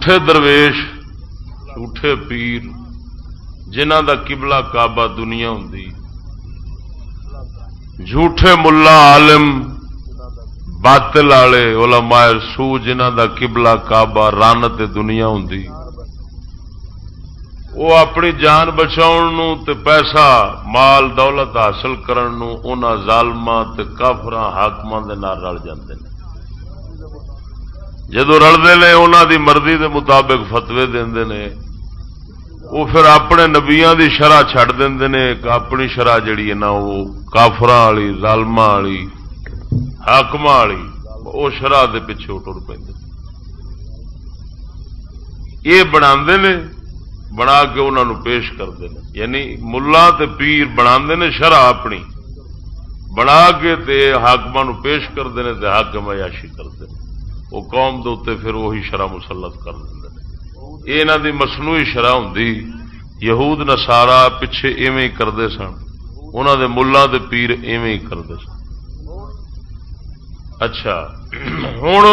جھوٹے درویش جھوٹے پیر جنہ دا قبلہ کعبہ دنیا ہوندی، جھوٹے ملا عالم باطل والے علماء سو جنہ دا قبلہ کعبہ رانت دنیا ہوندی، وہ اپنی جان بچاؤن تے پیسہ مال دولت حاصل کرن انہاں ظالماں تے کافراں حاکماں دے نال رل جاندے نے۔ جدو رلدے نے انہاں دی مرضی دے مطابق فتوی دیندے نے، وہ پھر اپنے نبیاں دی شرع چھڈ دیندے نے، اپنی شرع جڑی ہے نا وہ کافراں والی ظالماں والی حاکماں والی وہ شرع دے پیچھے ٹر پیندے۔ یہ بناندے نے، بنا کے انہوں نے پیش کرتے ہیں، یعنی ملا تے پیر بنا نے شرع اپنی بنا کے تے حاکماں پیش کرتے ہیں تے حاکم عیاشی کرتے ہیں، وہ قوم دے اوتے پھر وہی شرع مسلط کر دیں۔ یہ انہاں دی مصنوعی شرع ہوندی، یہود نصارا پیچھے ایویں ہی کرتے سن، انہاں دے ملا تے پیر ایویں ہی کرتے سن۔ اچھا ہن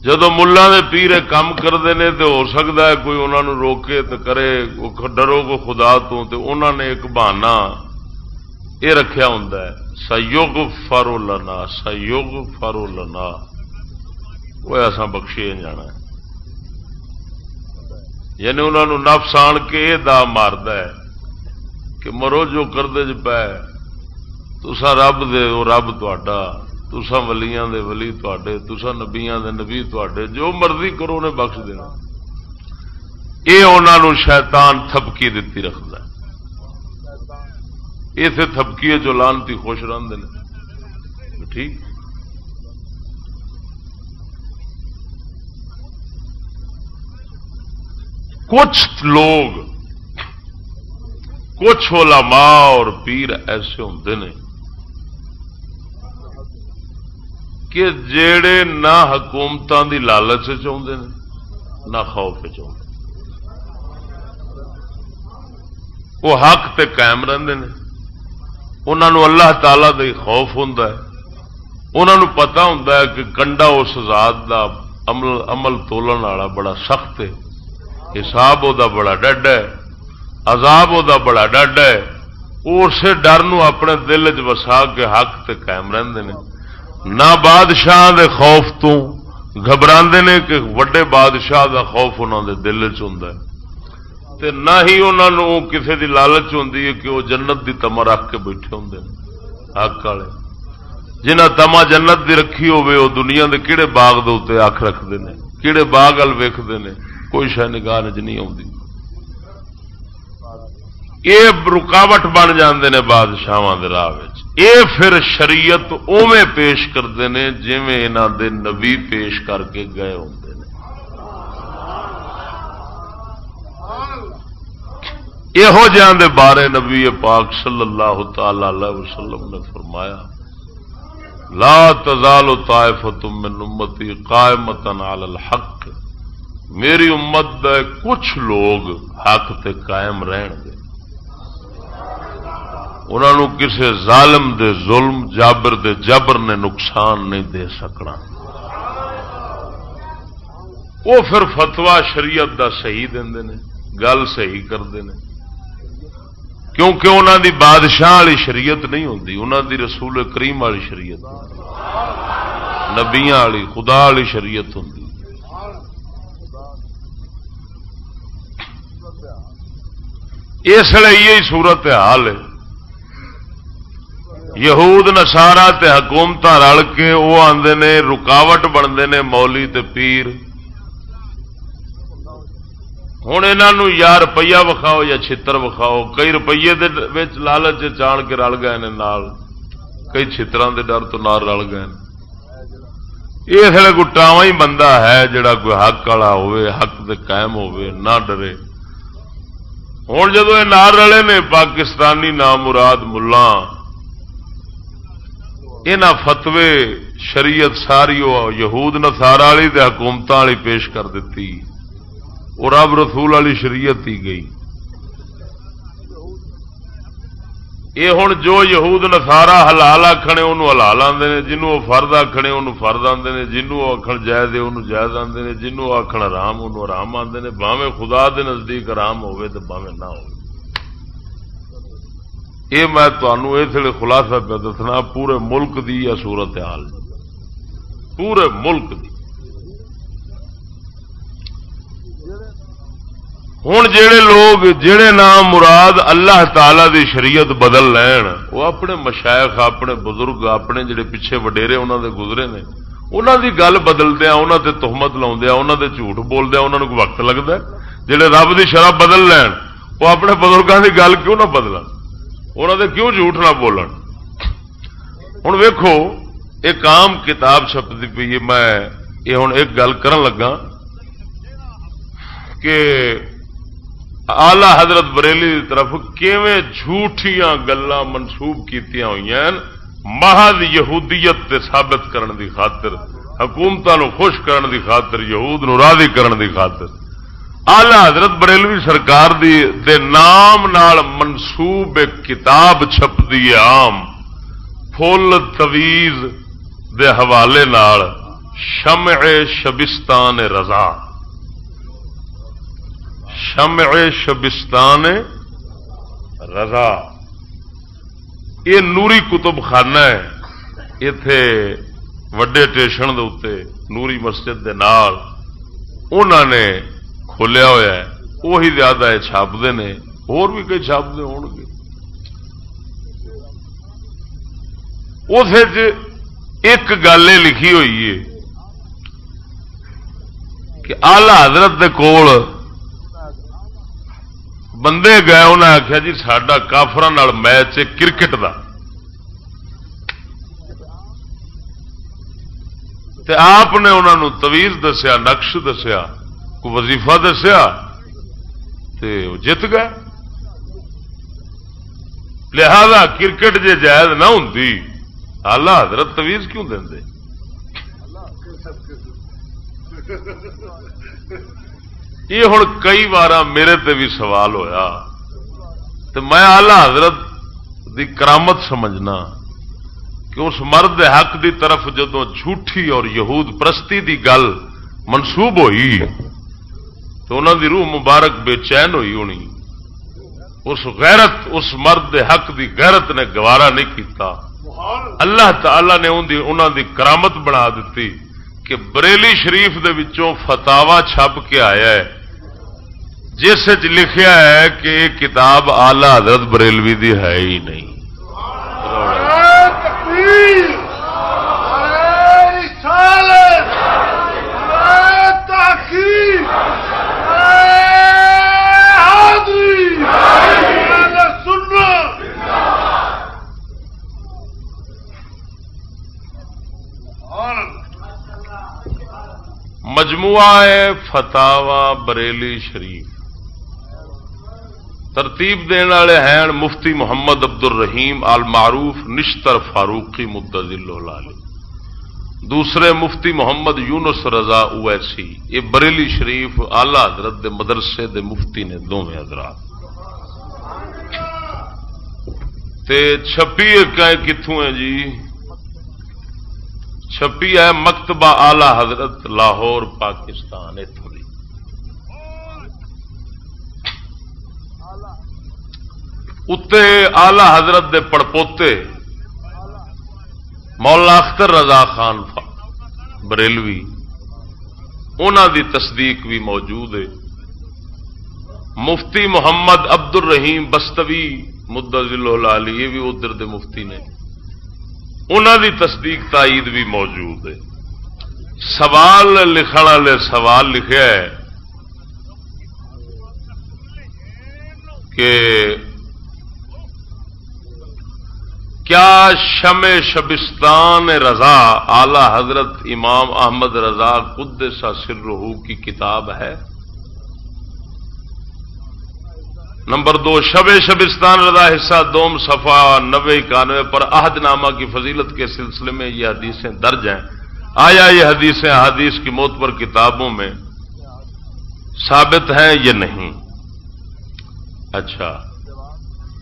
جدو ملا دے پیر کام کرتے ہیں تو ہو سکتا ہے کوئی انہوں نے روکے تو کرے، ڈرو کو خدا تو انہوں نے ایک بہانا یہ رکھیا ہوں سیغفر لنا سیغفر لنا، وہ ایسا بخشے جانا ہے، یعنی انہوں نے نفس آن کے یہ دا مارد ہے کہ مرو جو کردے ج پے تسا رب دے وہ رب تہاڈا، تسا ولیاں دے ولی تواڈے، تسا نبیاں دے نبی تواڈے، جو مرضی کرو نے بخش دینا۔ یہ انہاں نو شیطان تھپکی دتی رکھدا ہے، اسے تھپکی جو لعنتی خوش رہندے نے۔ ٹھیک کچھ لوگ کچھ علماء اور پیر ایسے ہوندے نے کہ جیڑے نہ حکومتاں دی لالچ چاہتے ہیں نہ خوف چاہتے، وہ حق تے قائم رہندے نے، انہاں نو اللہ تعالی دے خوف ہوندا ہے، انہاں نو پتہ ہوندا ہے کہ کنڈا اس ذات دا عمل تولن والا بڑا سخت ہے، حساب او دا بڑا ڈڈ ہے، عذاب او دا بڑا ڈڈ ہے، اسے ڈر نو اپنے دل وچ وسا کے حق تے قائم رہندے نے، نہ بادشاہ دے خوف تو گھبراندے نے کہ وڈے بادشاہ دا خوف انہوں دے دل چ ہوندا ہے، تے نہ ہی انہوں نے کسی دی لالچ ہوندی ہے کہ وہ جنت دی تما رکھ کے بیٹھے ہوندے نے۔ حق والے جنہاں تما جنت دی رکھی ہوے وہ دنیا دے کیڑے باغ دے اوتے اکھ رکھدے نے، کیڑے باغ ال ویکھدے نے، کوئی شے نگاہ وچ نہیں آوندی۔ یہ رکاوٹ بن جاندے نے بادشاہاں دے راہ وچ، یہ پھر شریعت اوویں پیش کرتے ہیں جویں انہاں دے نبی پیش کر کے گئے ہوندے نے۔ یہو جہاں دے بارے نبی پاک صلی اللہ تعالی علیہ وسلم نے فرمایا لا تزال طائفۃ من امتی قائمۃ علی الحق، میری امت دے کچھ لوگ حق تے قائم رہن گے، انہوں نے کسی ظالم دے ظلم جابر دے جبر نے نقصان نہیں دے سکنا۔ وہ پھر فتوا شریعت دا صحیح دیندے نے، گل صحیح کرتے ہیں، کیونکہ انہوں دی بادشاہ والی شریعت نہیں ہوندی، انہوں دی رسول کریم والی شریعت ہوندی، نبیاں والی خدا والی شریعت ہوندی۔ اس لیے یہی صورت حال ہے، یہود نصارا تے حکومت رل کے وہ آندے نے رکاوٹ بنتے نے مولی تے پیر، ہوں انہوں یا روپیہ وکھاؤ یا چھتر وکھاؤ، کئی روپیے دے وچ لالچ چان کے رل گئے نے نال، کئی چھتران دے ڈر تو نال رل گئے، یہ اس لیے کوئی ٹاواں ہی بندہ ہے جڑا کوئی حق والا ہوئے، حق دے قائم ہوئے، نہ ڈرے۔ ہوں جدو یہ نال رلے نے پاکستانی نامراد ملا، انہاں فتوے شریعت ساری یہود نصارا والی تے حکومتاں والی پیش کر دیتی، اور رب رسول والی شریعت ہی گئی۔ یہ ہوں جو یہود نصارا حلال آخنے انہوں حلال آتے ہیں، جنہوں وہ فرد آخنے انہوں فرد آتے ہیں، جنہوں آخر جائز انہوں جائز آتے ہیں، جنہوں آخر حرام انہوں حرام آتے ہیں، باویں خدا دے نزدیک حرام ہوئے تو باویں نہ ہو۔ یہ میں تمہوں اس لیے خلاصہ پہ دسنا پورے ملک دی یا صورت حال پورے ملک دی۔ ہوں جڑے لوگ جڑے نام مراد اللہ تعالی دی شریعت بدل لین وہ اپنے مشائخ اپنے بزرگ اپنے جڑے پیچھے وڈیرے انہوں دے گزرے نے انہوں دی گل بدلدیا انہوں تے تہمت لاؤندیا انہوں دے جھوٹ بولدیا انہوں کو وقت لگتا ہے۔ جڑے رب دی شرع بدل لین وہ اپنے بزرگوں دی گل کیوں نہ بدلن، انہوں دے کیوں جھوٹ نہ بولن۔ ہوں ویکھو ایک عام کتاب چھپتی پئی ہے، میں یہ ہوں ایک گل کرن لگا کہ آلہ حضرت بریلی کی طرف کیویں جھوٹیاں گلاں منسوب کیتیاں ہوئی ہیں محض یہودیت تے ثابت کرن دی خاطر، حکومتاں نو خوش کرن دی خاطر، یہود نو راضی کرن دی خاطر۔ آلہ حضرت بریلوی سرکار دے نام نال منسوب ایک کتاب چھپدی ہے عام پھول تویز دے حوالے نال، شمع شبستان رضا، شمع شبستان رضا، یہ نوری کتب خانہ ہے اتے وڈے اسٹیشن دے اوتے نوری مسجد دے نال انہوں نے کھولیا ہوا ہے، وہی زیادہ ہے چھاپتے ہیں، اور بھی کئی چھاپتے ہون گے۔ اس ایک گل یہ لکھی ہوئی ہے کہ آلہ حضرت دے کول بندے گئے انہوں نے آخیا جی ساڈا کافراں نال میچ ہے کرکٹ دا، تے آپ نے انہوں نے تویز دسیا، نقش دسیا، کوئی وظیفہ دسیا تے وہ جیت گئے۔ لہذا کرکٹ جے جائز نہ ہوندی آلہ حضرت تویز کیوں دے؟ یہ ہوں کئی بار میرے تے بھی سوال ہویا تو میں آلہ حضرت دی کرامت سمجھنا کہ اس مرد حق دی طرف جدو جھوٹھی اور یہود پرستی دی گل منسوب ہوئی تو انہوں دی روح مبارک بے چین ہوئی ہونی، اس غیرت اس مرد حق دی غیرت نے گوارا نہیں کیتا۔ اللہ تعالی نے انہوں دی کرامت بنا دیتی کہ بریلی شریف دے وچوں فتاوا چھپ کے آیا ہے جس لکھیا ہے کہ یہ کتاب آلہ حضرت بریلوی دی ہے ہی نہیں۔ مجموعہ فتاوا بریلی شریف ترتیب دین والے ہیں مفتی محمد عبد الرحیم آل معروف نشتر فاروقی مدظل العالی، دوسرے مفتی محمد یونس رضا اویسی، یہ بریلی شریف آلہ حضرت دے مدرسے دے مفتی نے دونوں حضرات۔ تے چھپی کتوں ہے جی؟ چھپی ہے مکتبہ آلہ حضرت لاہور پاکستان اتوں دی۔ اتے آلہ حضرت دے پڑپوتے مولانا اختر رضا خان بریلوی انہاں دی تصدیق بھی موجود ہے۔ مفتی محمد عبد الرحیم بستوی مدظل العالی یہ بھی ادھر دے مفتی نے، انہاں دی تصدیق تائید بھی موجود ہے۔ سوال لکھن والے سوال لکھا ہے کہ کیا شمع شبستان رضا اعلی حضرت امام احمد رضا قدس سرہ کی کتاب ہے؟ نمبر 2، شب شبستان رضا حصہ دوم صفحہ 90-91 پر عہد نامہ کی فضیلت کے سلسلے میں یہ حدیثیں درج ہیں، آیا یہ حدیثیں احادیث کی معتبر کتابوں میں ثابت ہیں یا نہیں؟ اچھا،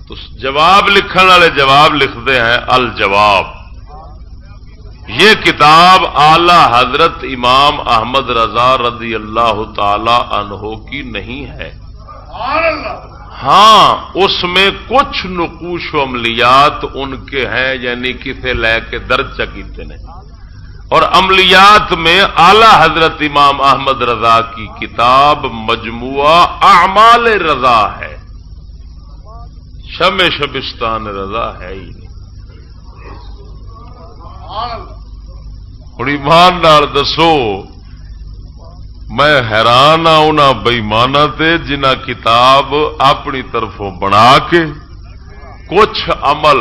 تو جواب لکھن والے جواب لکھتے ہیں الجواب. یہ کتاب اعلی حضرت امام احمد رضا رضی اللہ تعالی عنہ کی نہیں ہے. ہاں اس میں کچھ نقوش و عملیات ان کے ہیں، یعنی کسے لے کے درج کیتے ہیں، اور عملیات میں اعلی حضرت امام احمد رضا کی کتاب مجموعہ اعمال رضا ہے، شمع شبستان رضا ہے ہی نہیں. اور ایمان نال دسو میں حیران ہاں انہاں بےماناں تے جنہاں کتاب اپنی طرفوں بنا کے کچھ عمل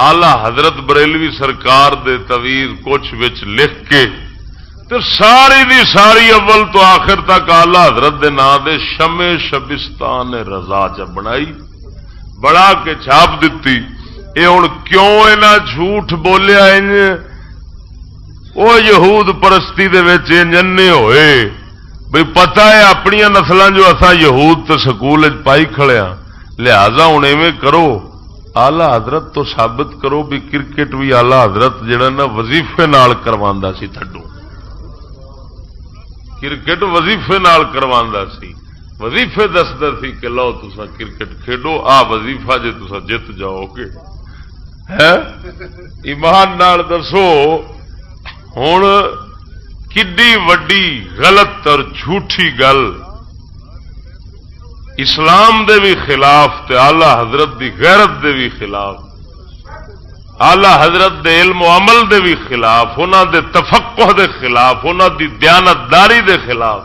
آلہ حضرت بریلوی سرکار دے تویز کچھ وچ لکھ کے تے ساری دی ساری اول تو آخر تک آلہ حضرت دے نام دے شمع شبستان رضا چ بنائی، بڑا کے چھاپ دیتی. اے ہن کیوں انہاں جھوٹ بولیا وہ یہود پرستی دے وچ انجنے ہوئے بھئی پتہ ہے اپنی نسلاں جو اساں یہود تے سکول وچ پائی کھڑے ہاں، لہذا ہن ایویں کرو آلہ حضرت تو ثابت کرو بھی کرکٹ بھی آلہ حضرت جڑا نا وظیفے نال کرواندا سی. تھڈو کرکٹ وظیفے نال کرواندا سی، وظیفے دسدا سی کہ لو تساں کرکٹ کھیڈو، آ وظیفہ جے تساں جت جاؤ گے. ایمان نال دسو ہن کڈی وڈی غلط اور جھوٹھی گل اسلام دے بھی خلاف تے آلہ حضرت دی غیرت دے بھی خلاف، آلہ حضرت دے علم و عمل دے بھی خلاف، انہاں دے تفقہ دے خلاف، انہاں دی دیانتداری دے خلاف.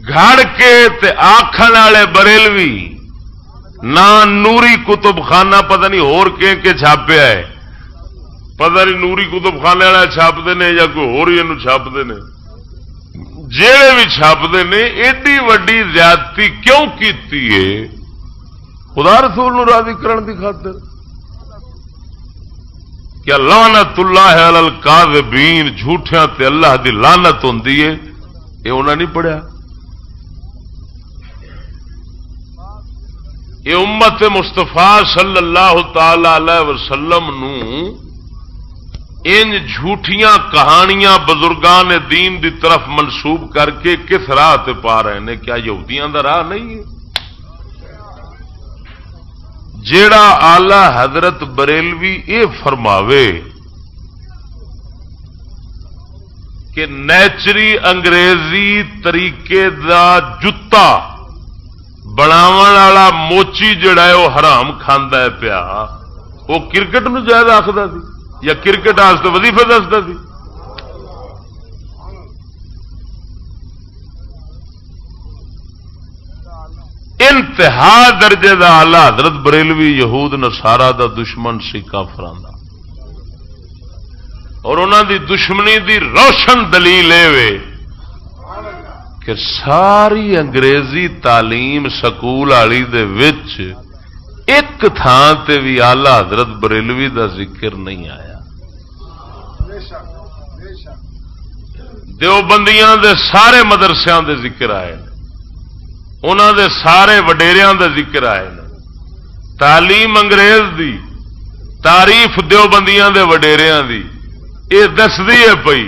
گھڑ کے تے آکھن والے بریلوی نہ نوری کتب خانہ پتہ نہیں ہور کے چھاپیا ہے، پتہ نہیں نوری کتب خانے والا چھاپتے ہیں یا کوئی ہور یہ چھاپتے ہیں، جہے بھی چھاپتے ہیں ایڈی وڈی زیادتی کیوں کیتی ہے؟ خدا رسول نو راضی کرن دی خاطر. کیا لعنت اللہ علی الکاذبین، جھوٹیاں تے اللہ دی لعنت ہوندی ہے؟ یہ انہاں نہیں پڑھیا. یہ امت مصطفیٰ صلی اللہ تعالی علیہ وسلم نو ان جھوٹیاں کہانیاں بزرگان دین دی طرف منسوب کر کے کس راہ تے پا رہے ہیں؟ کیا یہودیاں دا راہ نہیں ہے؟ جیڑا آلہ حضرت بریلوی اے فرماوے کہ نیچری انگریزی طریقے دا جتا بناون والا موچی جڑا ہے وہ حرام کھاندا ہے پیا، وہ کرکٹ نو جائز آکھدا سی یا کرکٹ واسطے وظیفے دسدا سی؟ انتہا درجے دا آلہ حضرت بریلوی یہود نصارا دا دشمن سی، کافراں دا. اور انہاں دی دشمنی دی روشن دلیل اے کہ ساری انگریزی تعلیم سکول والی دے وچ ایک تھان تے بھی آلہ حضرت بریلوی دا ذکر نہیں آیا. دیوبندیاں دے سارے مدرسیاں دے ذکر آئے، انہاں دے سارے وڈیریاں دے ذکر آئے. تعلیم انگریز دی، تعریف دیوبندیاں دے وڈیریاں دی، یہ دسدی ہے پئی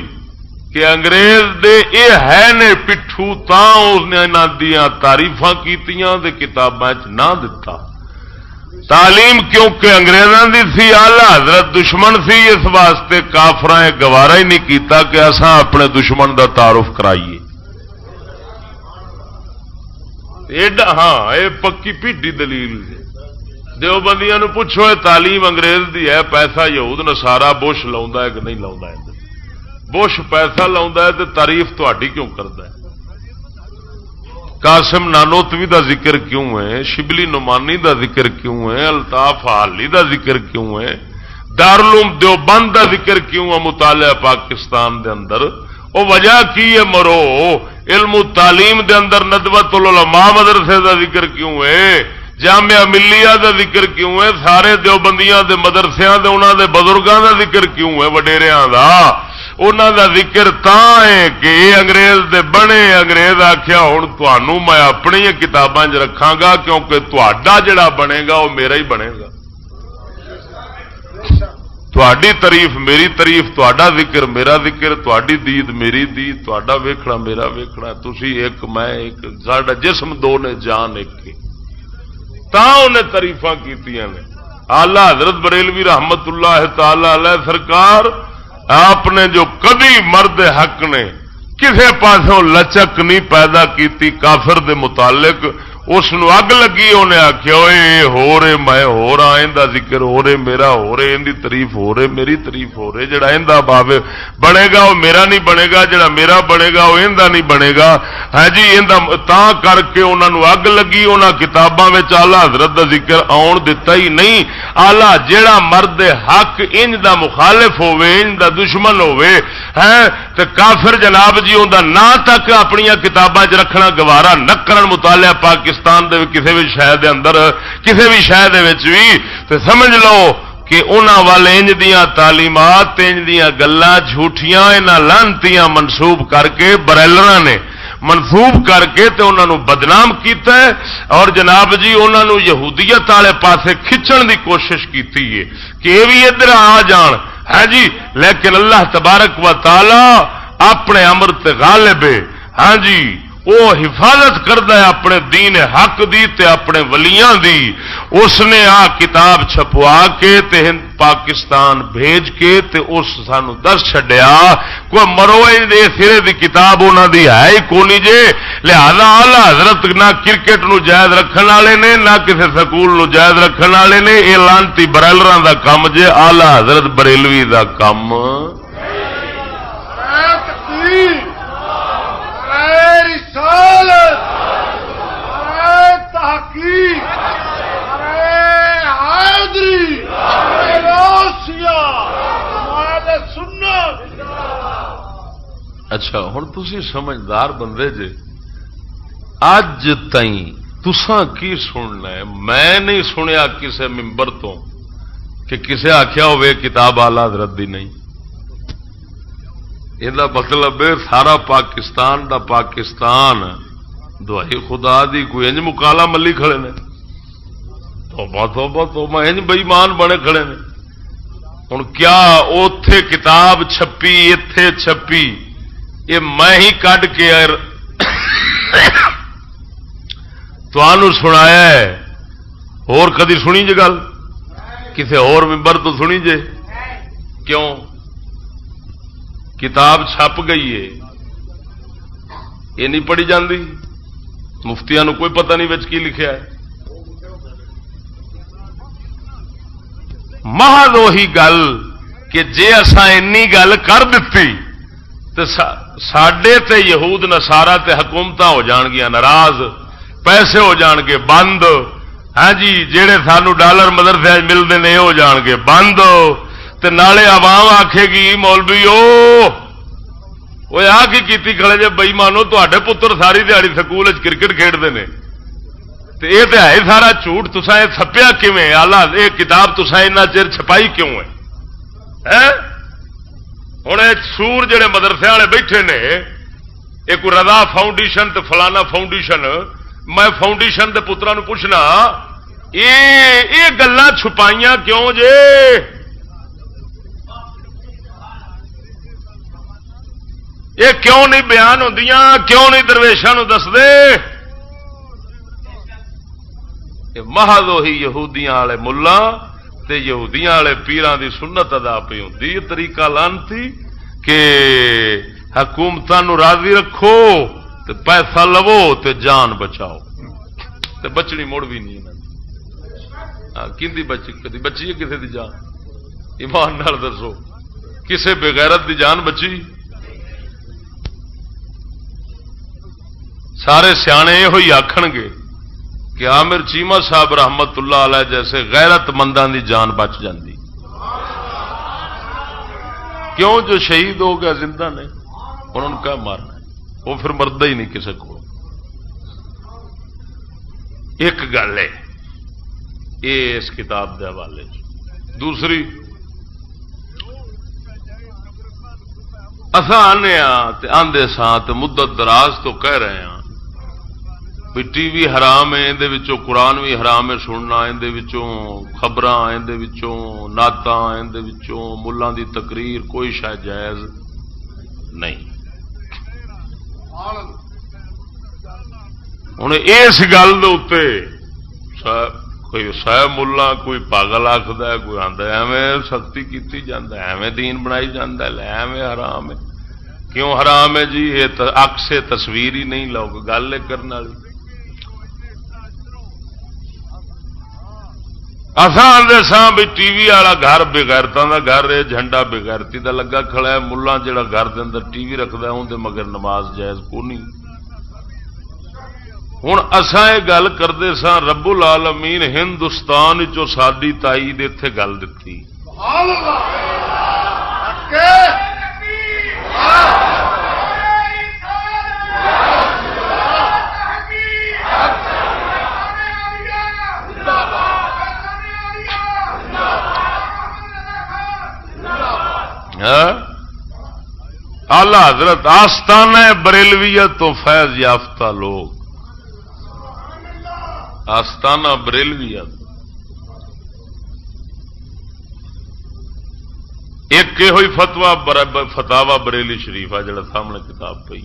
کہ انگریز دے اے ہے نے پٹھو تاں اس نے انہاں دیاں تعریفاں کیتیاں تے کتاباں وچ نہ دتا. تعلیم کیونکہ انگریزاں دی سی، آلہ حضرت دشمن سی، اس واسطے کافراں گوارا ہی نہیں کیتا کہ اساں اپنے دشمن دا تعارف کرائیے. ہاں یہ پکی پیڈی دلیل ہے. دیوبندیاں نو پوچھو تعلیم انگریز دی ہے، پیسہ یہود نصارا بش لاؤندا ہے کہ نہیں لاؤندا ہے؟ بش پیسہ لاؤندا ہے تے تعریف تہاڈی کیوں کردا ہے؟ قاسم نانوتوی دا ذکر کیوں ہے؟ شبلی نعمانی دا ذکر کیوں ہے؟ الطاف حالی دا ذکر کیوں ہے؟ دارالعلوم دیوبند دا ذکر کیوں ہے مطالعہ پاکستان دے اندر؟ وہ وجہ کی ہے مرو؟ علم و تعلیم دے اندر ندوۃ العلماء مدرسے دا ذکر کیوں ہے؟ جامعہ ملیہ دا ذکر کیوں ہے؟ سارے دیوبندیاں دے مدرسیاں دے انہاں دے بزرگاں دا ذکر کیوں ہے؟ وڈیریاں دا انہاں دا ذکر تاں ہے کہ یہ انگریز دے بنے. انگریز آخیا ہوں تمہوں میں اپنی کتاباں رکھاں گا کیونکہ تہاڈا جڑا بنے گا وہ میرا ہی بنے گا. تہاڈی تعریف میری تعریف، تہاڈا ذکر میرا ذکر، تہاڈی دید میری دید، تہاڈا ویکھنا میرا ویکھنا. تسی ایک میں ایک، ساڈا جسم دو نے جان ایک. تاں انہیں تعریفاں کیتیاں نے. آلہ حضرت بریلوی رحمت اللہ تعالی علیہ سرکار آپ نے جو کبھی مرد حق نے کسے پاسوں لچک نہیں پیدا کیتی کافر دے متعلق، اس نو اگ لگی انہیں آخیا ہو رہے میں ہو رہا اندا ذکر ہو رہے میرا ہو رہے اندی تعریف ہو رہے میری تعریف ہو رہے. جڑا اندا باوے بنے گا وہ میرا نہیں بنے گا، جڑا میرا بنے گا وہ اندا نہیں بنے گا. ہاں جی اندا تاں کر کے انہاں نو اگ لگی. انہاں کتاباں وچ اعلی حضرت دا ذکر آن دتا ہی نہیں. اعلی جڑا مرد حق انج دا مخالف ہوے انج دا دشمن ہوے ہے تے کافر جناب جی اوندا نا تک اپنی کتاباں وچ رکھنا گوارا نہ کرن. مطالعہ پاکستان دے کسی بھی شہر دے اندر کسی بھی شہر دے وچ بھی تے سمجھ لو کہ انہاں والے انج دیاں تعلیمات انج دیاں گلاں جھوٹیاں انہاں لعنتیاں منسوب کر کے بریلراں نے منسوب کر کے تے انہاں نو بدنام کیتا ہے اور جناب جی انہاں نو یہودیت والے پاسے کھچن دی کوشش کیتی ہے کہ یہ بھی ادھر آ جان. ہاں جی لیکن اللہ تبارک و تعالی اپنے امر تے غالب ہے. ہاں جی وہ حفاظت کرتا ہے اپنے دین حق دی تے اپنے ولیاں دی. اس نے آ کتاب چھپوا کے تے پاکستان بھیج کے تے اس سانو دس چھڈیا کوئی مرو دے سرے دی کتاب انہاں دی ہے ہی کونی جے. لہذا اعلی حضرت نہ کرکٹ نو جائز رکھن والے نے نہ کسی سکول نو جائز رکھن والے نے. یہ لانتی برائلراں دا کم جے، اعلی حضرت بریلوی دا کم. اچھا ہوں تسی سمجھدار بندے جے. اج تائیں تساں کی سننا ہے؟ میں نہیں سنیا کسے ممبر تو کہ کسے آخیا ہوئے کتاب اعلی حضرت دی نہیں. یہ مطلب ہے سارا پاکستان دا پاکستان دعائی خدا دی کوئی انج مکالا ملی کھڑے نے. توبہ توبہ توبہ انج بےمان بنے کھڑے نے. ہوں کیا اوتھے کتاب چھپی ایتھے چھپی یہ میں ہی کڈ کے تمہوں سنایا ہے؟ اور کدی سنی جے گل کسے اور ممبر تو سنی جے؟ کیوں؟ کتاب چھپ گئی ہے یہ نہیں پڑھی جاندی؟ مفتیاں نو کوئی پتہ نہیں وچ کی لکھیا ہے؟ محض وہی گل کہ جے اساں اینی گل کر دتی تے ساڈے تے یہود نصارا تے حکومتاں ہو جان گیاں ناراض، پیسے ہو جان گے بند. ہاں جی جہے سانو ڈالر مدرسے ملتے ہیں ہو جان گے بند. تے نالے عوام آکھے گی مولوی وہ آ کی کیتی کھڑے جے بئی مانو تے پتر ساری دیہڑی سکول کرکٹ کھیڈتے ہیں تے یہ تو ہے سارا جھوٹ. تساں یہ چھپیا کیویں؟ آلہ یہ کتاب تساں اتنا چر چھپائی کیوں ہے؟ ہوں سور جڑے مدرسے والے بیٹھے نے ایک رضا فاؤنڈیشن تے فلانا فاؤنڈیشن، میں فاؤنڈیشن دے پترا نو پوچھنا یہ گلاں چھپائیاں کیوں جے؟ یہ کیوں نہیں بیان ہوندیاں؟ کیوں نہیں درویشاں نو دس دے؟ محض وہی یہودیاں والے ملا تے یہودیاں والے پیراں دی سنت ادا پی ہوندی. یہ طریقہ لانتی کہ حکومتاں نو راضی رکھو تے پیسہ لو تے جان بچاؤ تے بچنی مڑ بھی نہیں. کیندی بچی کدی بچی ہے کسے دی جان؟ ایمان نال دسو کسے بغیرت دی جان بچی؟ سارے سیانے یہ ہوئی آکھن گے کہ عامر چیمہ صاحب رحمت اللہ علیہ جیسے غیرت منداں دی جان بچ جاندی. کیوں؟ جو شہید ہو گیا زندہ نے انہوں نے کیا مارنا ہے؟ وہ پھر مردہ ہی نہیں کسی کو. ایک گل ہے یہ اس کتاب دے حوالے. دوسری اصا آنے آدھے ساں تے مدت دراز تو کہہ رہے ہیں بھی ٹی وی حرام ہے، اندر قرآن بھی حرام ہے سننا، اندر خبراں، اندر نعتاں، اندر ملاں دی تقریر، کوئی شاید جائز نہیں۔ ہوں اس گل کوئی صاحب ملا کوئی پاگل آخد ہے، کوئی آتا ایویں سختی کی جاتا ہے، ایویں دین بنائی جاتا ہے، ایویں حرام ہے۔ کیوں حرام ہے جی؟ یہ اک سے تصویر ہی نہیں، لوگ گل کرنے والی۔ اصا آدھے سا بھی ٹی وی والا گھر بغیرتاں دا گھر ہے، جھنڈا بغیرتی دا لگا کھڑا ہے، ملا جڑا گھر دے اندر ٹی وی رکھدا ہے اندر مگر نماز جائز کو نہیں۔ ہوں اساں یہ گل کرتے سا، رب العالمین ہندوستان چو ساری تائید اتنے گل دیتی۔ اعلی حضرت آستانہ بریلویت تو فیض یافتہ لوگ، آستانہ بریلویت ایک یہ ہوئی فتوا بریلی شریف ہے جڑا سامنے کتاب پئی،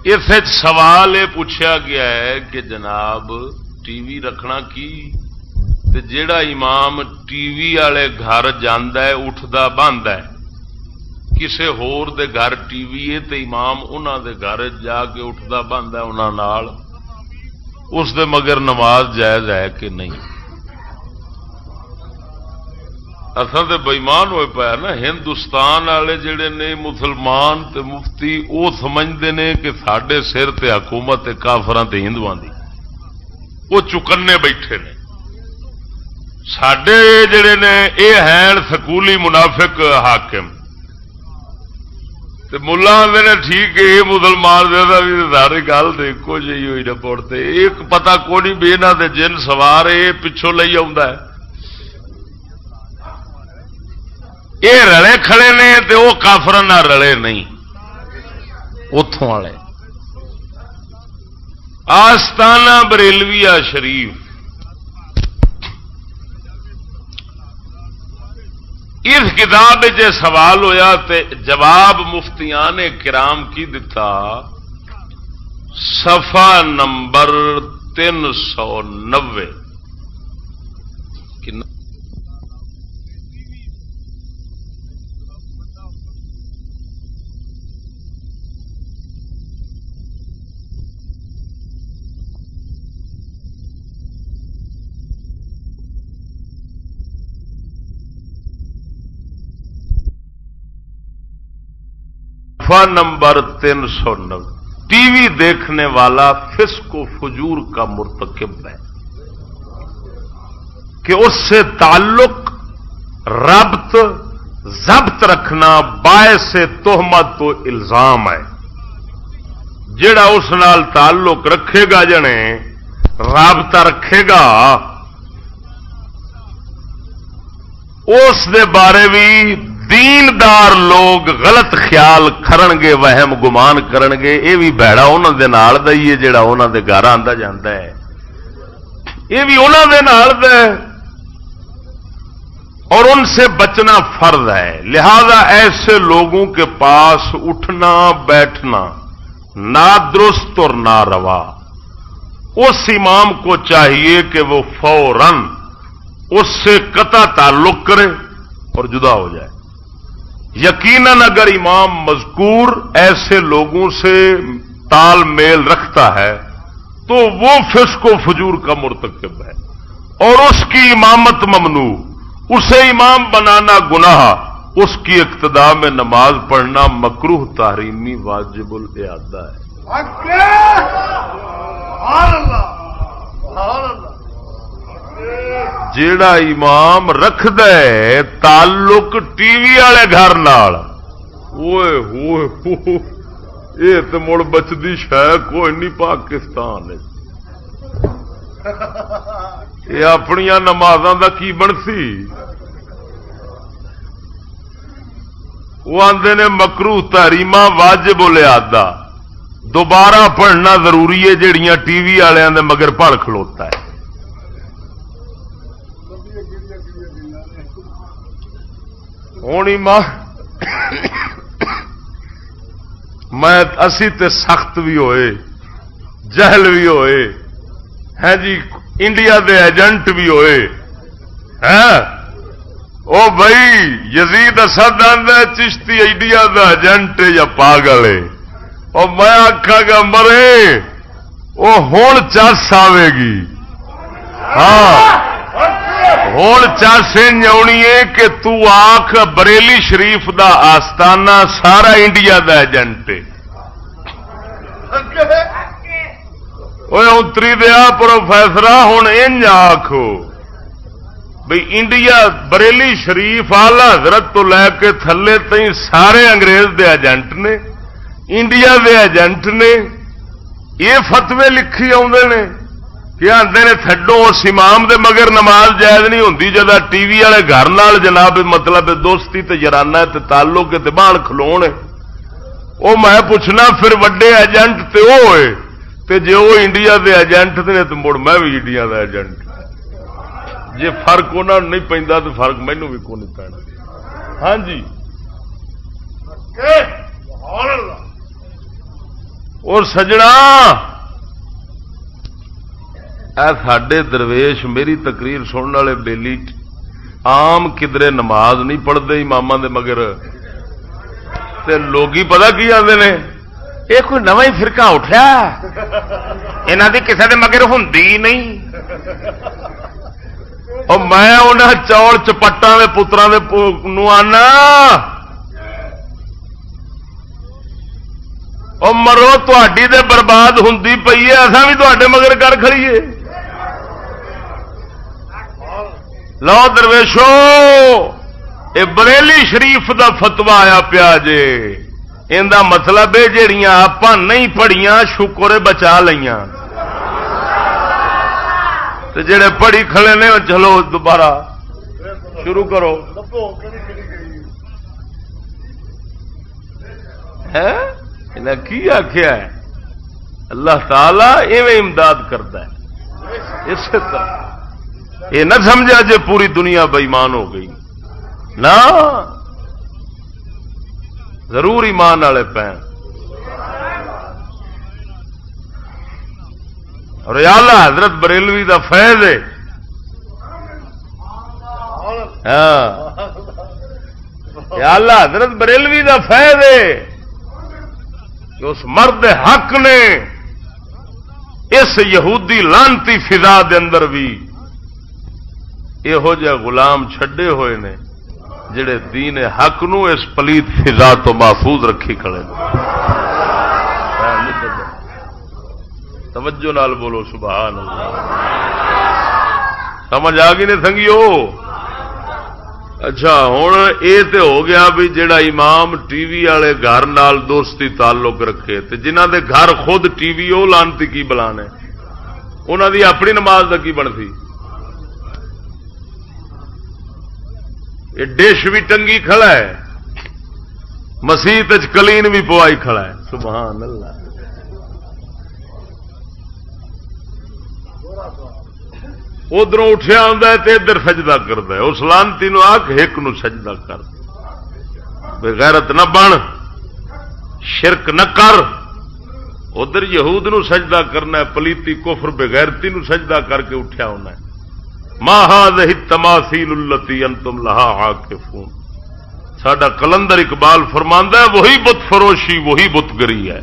اس سوال یہ پوچھا گیا ہے کہ جناب ٹی وی رکھنا کی تے جیڑا امام ٹی وی والے گھر جاندا ہے اٹھدا باندا ہے، کسے ہور دے گھر ٹی وی ہے تے امام انہاں دے گھر جا کے اٹھدا باندا ہے انہاں نال، اس دے مگر نماز جائز ہے کہ نہیں؟ اصل تے بےمان ہوئے پایا نا، ہندوستان والے جڑے نے مسلمان تے مفتی وہ سمجھتے ہیں کہ ساڈے سر تے حکومت کافراں تے ہندوؤں دی، وہ چکنے بیٹھے نے۔ ساڈے جڑے نے یہ ہیں سکولی منافق حاکم تے ملا آدھے نے ٹھیک ہے یہ مسلمان دے بھی ساری گل دیکھو جی ہوئی رپورٹ تے ایک پتہ کو نہیں بھی یہاں دے جن سوار یہ پچھوں لئی آਉਂدا ہے، یہ رلے کھڑے نے تے وہ کافراں نال رلے نہیں، اتوں والے آستانہ بریلویہ شریف۔ اس کتاب جو سوال ہویا تے جواب مفتیان کرام کی دتا، صفحہ نمبر 390 نمبر 390 ٹی وی دیکھنے والا فسق و فجور کا مرتکب ہے کہ اس سے تعلق ربط ضبط رکھنا باعث تہمت و الزام ہے۔ جڑا اس نال تعلق رکھے گا جنے رابطہ رکھے گا اس دے بارے بھی دیندار لوگ غلط خیال کرن گے، وہم گمان کرن گے، یہ بھی بھڑا انہوں دے نال دا ہی ہے جڑا انہوں دے گھر آندا جاندا ہے، یہ بھی انہوں دے نال دا ہے اور ان سے بچنا فرض ہے۔ لہذا ایسے لوگوں کے پاس اٹھنا بیٹھنا نہ درست اور نہ روا۔ اس امام کو چاہیے کہ وہ فوراً اس سے قطع تعلق کرے اور جدا ہو جائے۔ یقیناً اگر امام مذکور ایسے لوگوں سے تال میل رکھتا ہے تو وہ فسق و فجور کا مرتکب ہے اور اس کی امامت ممنوع، اسے امام بنانا گناہ، اس کی اقتداء میں نماز پڑھنا مکروہ تحریمی واجب الاعادہ ہے۔ جیڑا امام رکھ دے تعلق ٹی وی والے گھر نال، اوئے ہوئے یہ تو مڑ بچتی شہ کوئی نہیں پاکستان، یہ اپنی نمازاں دا کی بنسی؟ وہ آندے نے مکروہ تحریمہ واجب الادا دوبارہ پڑھنا ضروری ہے، جہڑیاں ٹی وی والوں دے مگر پڑھ کھلوتا ہے۔ ہونی میں اسی تے سخت بھی ہوئے، جہل بھی ہوئے ہیں جی، انڈیا دے ایجنٹ بھی ہوئے ہیں۔ او بھائی یزید اسد آندا چشتی انڈیا دا ایجنٹ یا پاگل ہے، اور میں آکھاں گا مرے وہ ہون چس آوے گی، ہاں ہون چس آنی ہے کہ تو آکھ بریلی شریف دا آستانہ سارا انڈیا دا ایجنٹ ہے۔ اتری دیا پروفیسر ہوں انج آخو بھئی انڈیا بریلی شریف آلہ حضرت تو لے کے تھلے تئیں سارے انگریز دے ایجنٹ نے، انڈیا دے ایجنٹ نے۔ یہ فتوے لکھی آدھے نے کہ آدھے نے تھڈو اس امام دے مگر نماز جائز نہیں ہوتی جدا ٹی وی والے گھر نال جناب مطلب دوستی تے یارانہ تے تعلق تے بان کھلون۔ وہ میں پوچھنا پھر وڈے ایجنٹ تے وہ ہوئے تے جے وہ انڈیا دے ایجنٹ نے تو مڑ میں بھی انڈیا دا ایجنٹ، جے فرق انہوں نے نہیں پیندا تو فرق مینوں بھی کوئی نہیں پینا۔ ہاں جی اور سجنا اے ساڈے درویش میری تقریر سننے والے بیلی عام کدرے نماز نہیں پڑھتے اماماں دے مگر تے لوگی پتہ کی آندے نے یہ کوئی نواں ہی فرقہ اٹھیا انہاں دی کسے دے مگر ہوندی نہیں۔ اور میں انہاں چوڑ چپٹاں دے پتراں دے نو آنا او مرو تہاڈی تے برباد ہوندی پئی ہے، اساں بھی تہاڈے مگر کر کھڑیے۔ لو درویشو اے بریلی شریف دا فتوا آیا پیا جے، ان دا مطلب ہے جہڑیاں آپ نہیں پڑھیاں شکر بچا لیاں تے جڑے پڑھی کھڑے نے چلو دوبارہ شروع کرو۔ انہیں کی آخیا ہے اللہ تعالی ایویں امداد کرتا ہے، اس طرح یہ نہ سمجھا جے پوری دنیا بے ایمان ہو گئی، نہ ضرور ایمان والے پین۔ اور اعلی حضرت بریلوی دا فیض ہے، ہاں اعلی حضرت بریلوی دا فیض ہے کہ اس مرد حق نے اس یہودی لانتی فضا دے اندر بھی یہو جہ غلام چھڈے ہوئے نے جڑے دین حق نو اس پلیت فضا تو محفوظ رکھی کھڑے نے۔ توجہ نال بولو سبحان اللہ، سمجھ آ گئی نے سنگیو؟ اچھا ہوں یہ تو ہو گیا بھی جڑا امام ٹی وی والے گھر نال دوستی تعلق رکھے تے جنہ دے گھر خود ٹی وی وہ لانتی کی بلانے انہوں دی اپنی نماز دا کی بنتی؟ یہ ڈش بھی ٹنگی کھڑا ہے، مسیت کلین بھی پوائی کھڑا ہے، سبحان اللہ۔ ادھر اٹھیا آتا ہے تو ادھر سجدہ کرتا ہے، اس لانتی نو آکھ ایک نو سجدہ کر، بغیرت نہ بن، شرک نہ کر۔ ادھر یہود نو سجدہ کرنا ہے، پلیتی کفر بغیرتی نو سجدہ کر کے اٹھیا ہونا ہے۔ ما هذه التماثيل التي انتم لها عاكفون، ساڈا کلندر اقبال فرماندا ہے وہی بت فروشی وہی بت گری ہے،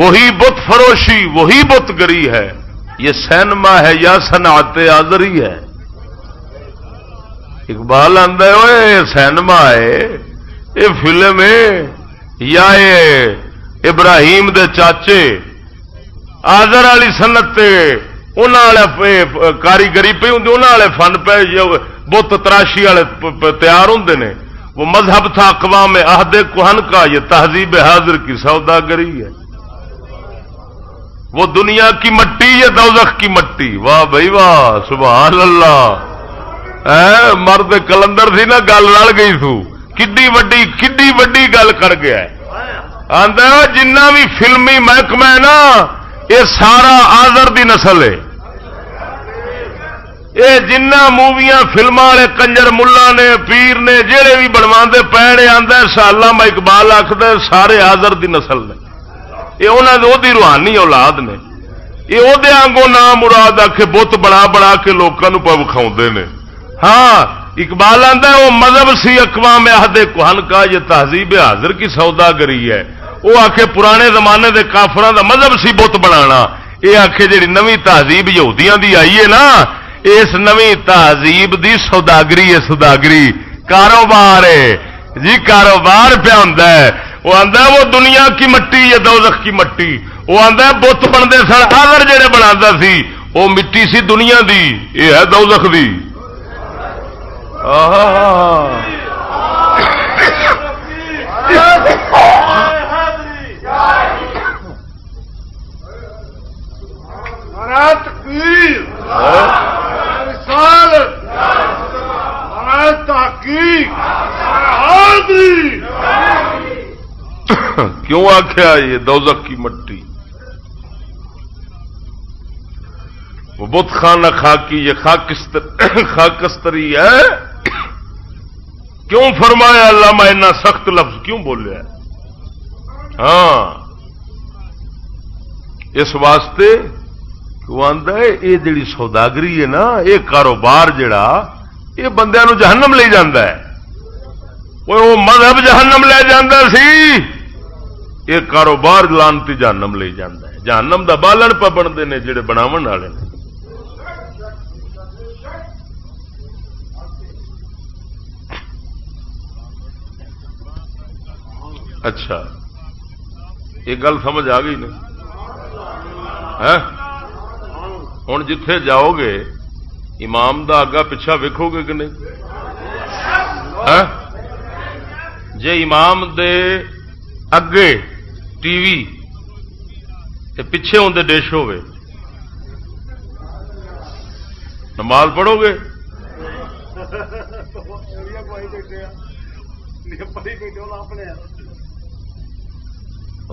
وہی بت فروشی وہی بت گری ہے، یہ سینما ہے یا صنعت آزری ہے۔ اقبال آندا ہے اوے سینما ہے، یہ فلم ہے یا یہ ابراہیم دے چاچے آزر والی صنعت کاریگری پہ ہوں والے فن پہ بت تراشی والے تیار ہوں نے۔ وہ مذہب تھا اقوام عہد کہن کا، یہ تہذیب حاضر کی سوداگری ہے۔ وہ دنیا کی مٹی یہ دوزخ کی مٹی، واہ بھائی واہ سبحان اللہ۔ مرد کلندر تھی نا گل رل گئی تھو، کڈی وڈی گل کر گیا آندا جنہ بھی فلمی محکمہ ہے نا یہ سارا آزر دی نسل ہے. یہ جنہ موویاں فلماں والے کنجر ملا نے پیر نے جہے بھی بنوا پے آدھا علامہ اقبال آخد سارے آزر دی نسل نے. یہ انہوں دی روحانی اولاد نے. یہ وہ آنگوں نام مراد آ کے بت بنا بنا کے لوگوں پہ وکھاؤندے نے. ہاں اقبال آندا وہ مذہب سی اقوام عہد کہن کا یہ تہذیب حاضر کی سوداگری ہے. وہ آ کے پرانے زمانے دے کافراں دا مذہب سی بت بنانا. یہ آ کے جی نویں تہذیب یہودیاں دی آئی ہے نا اس نویں تہذیب دی سوداگری ہے. سوداگری کاروبار ہے جی کاروبار پہ ہوندا ہے. وہ آندا وہ دنیا کی مٹی یا دوزخ کی مٹی. وہ آندا بت بنتے سن آگر جڑے بنا سی وہ مٹی سی دنیا دی یہ ہے دوزخ دی. کیوں آخیا یہ دوزخ کی مٹی؟ وہ بت خانہ خاکی یہ خاکستری ہے. کیوں فرمایا علامہ اتنا سخت لفظ کیوں بولیا؟ ہاں اس واسطے وہ آندا ہے یہ جڑی سوداگری ہے نا یہ کاروبار جڑا یہ بندیاں نو جہنم لے جاندا ہے. وہ مذہب جہنم لے جاندا سی یہ کاروبار لانتی جہنم لے جاندا ہے. جہنم دا بالن پہ بنتے ہیں جڑے بناون والے نے. اچھا یہ گل سمجھ آ گئی نا؟ ہوں جتھے جاؤ گے امام دا آگا پیچھا ویکھو گے کہ نہیں؟ جے امام دے اگے ٹی وی تے پیچھے ہوندے ڈش ہوئے نماز پڑھو گے؟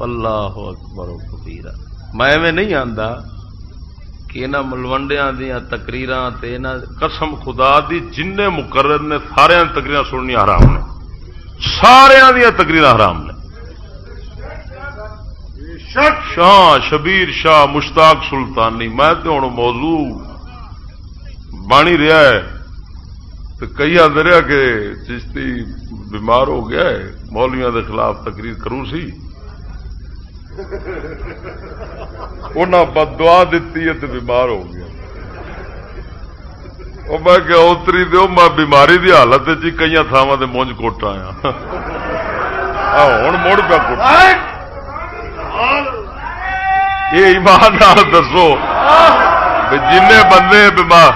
اللہ اکبر و کبیرہ. میں نہیں آندا کہ انہاں ملوڈیاں دیاں تقریراں تے انہاں قسم خدا دی جن مقرر نے سارے تقریراں سننی حرام نے. سارے دیاں تقریراں حرام نے. شاہ شبیر شاہ مشتاق سلطانی میں تو ہوں موضوع بانی رہا ہے تو کئی آدھے رہا کہ چشتی بیمار ہو گیا ہے مولویاں دے خلاف تقریر کروں سی انہاں بد دعا دیتی ہے تو بیمار ہو گیا. وہ میں کہ اتری دو میں بیماری دی حالت جی کئی تھاواں تے مونج کوٹ آیا ہوں مڑ پہ کوٹا. یہ ایمان نال دسو جن بندے بیمار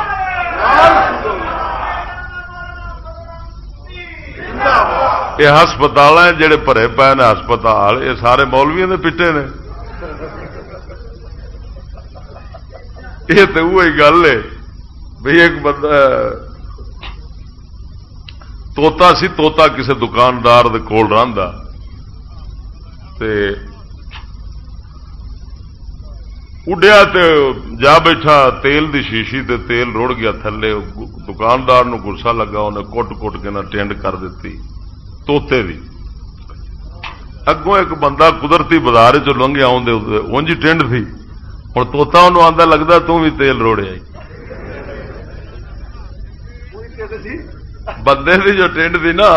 یہ ہسپتال جڑے بھرے پے نے ہسپتال یہ سارے مولویوں دے پٹے نے. یہ تو وہی گل ہے بھئی ایک بندہ توتا سی توتا کسی دکاندار دے کول رہندا تے اڈیا تے جا بیٹھا تیل دی شیشی تے تیل رڑ گیا تھلے. دکاندار نو غصہ لگا انہیں کٹ کٹ کے نہ ٹینڈ کر دیتی توتے دی. اگوں ایک بندہ قدرتی بازار چ لنگیا اونجی ٹینڈ تھی. ہوں توتا انہوں آندا لگتا تو بھی تیل روڑیا بندے دی جو ٹینڈ تھی نا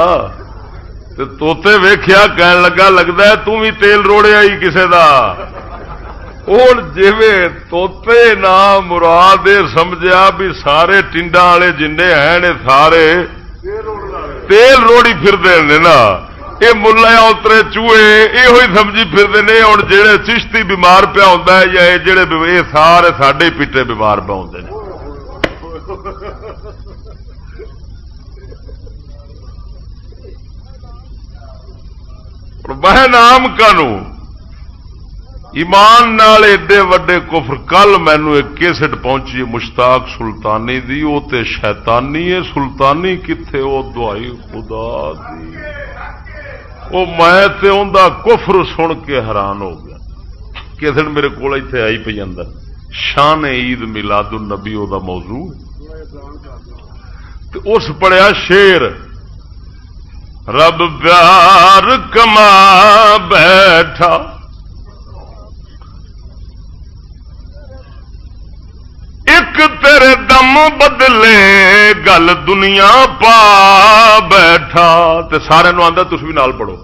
توتے ویخیا کہن لگا لگتا ہے تو بھی تیل روڑیا ہی کسے دا. اور جی توتے نہ مراد سمجھا بھی سارے ٹنڈا والے جن ہیں سارے تیل روڑی پھرتے ہیں نا. یہ ملا اترے چوہے یہ سمجھی پھرتے ہیں. ہوں جہے چشتی بیمار پیا ہوتا ہے یا یہ جڑے یہ سارے ساڈے پیٹے بیمار پہ ہوتے ہیں. وہ نام کانو ایمان نال ایڈے وڈے کفر. کل مینو ایک کیسٹ پہنچی مشتاق سلطانی دی وہ تے شیطانی ہے. سلطانی کتھے وہ دعائی خدا دی وہ میں تے اوندا کفر سن کے حیران ہو گیا. کس دن میرے کو اتنے آئی پی اندر شان عید میلاد النبی او دا موضوع تے اس پڑھیا شیر رب پیار کما بیٹھا ایک تیرے دم بدلے گل دنیا پا بیٹھا تے سارے نو آندا تسی بھی نال پڑھو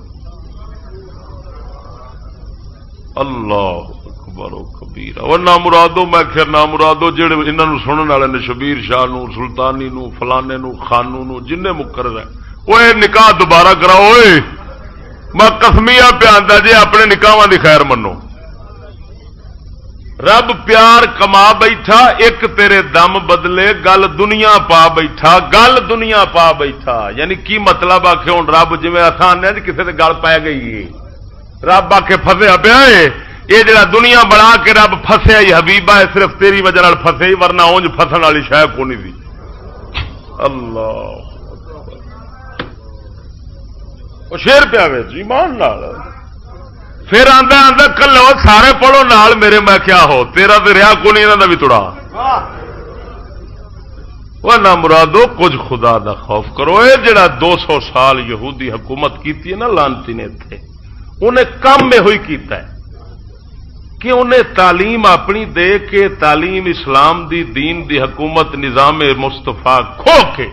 اللہ اکبر و کبیرہ. وہ نہ مرادو میں خیر نہ مرادو جڑے انہاں نو سنن والے نے شبیر شاہ نو سلطانی نو فلانے نو خانو نو جن مقرر ہے وہ نکاح دوبارہ کراؤ. میں قسمیہ پہ آندا جی اپنے نکاحاں دی خیر منو. رب پیار کما بیٹھا ایک تیرے دم بدلے گل دنیا پا بیٹھا گل دنیا پا بیٹھا یعنی کی مطلب آ کے ہوں رب جی آسان ہے کسی سے گل پی گئی ہے رب آ کے فسیا پیا ہے یہ جڑا دنیا بنا کے رب فسیا ہی حبیبہ ہے صرف تیری وجہ فسے ہی ورنہ اونج فسن والی شاید کو نہیں تھی. اللہ وہ شیر پیا ایمان نال پھر آندا آندا کلو سارے پڑھو نال میرے میں کیا ہو تیرا تو رہا کو نہیں انہاں دا بھی تڑا. وہ نہ مرادو کچھ خدا دا خوف کرو. اے جڑا 200 سال یہودی حکومت کیتی ہے نا لانتی نے اتنے انہیں کم میں ہوئی کیتا ہے کہ انہیں تعلیم اپنی دے کے تعلیم اسلام دی دین دی حکومت نظام مصطفیٰ کھو کے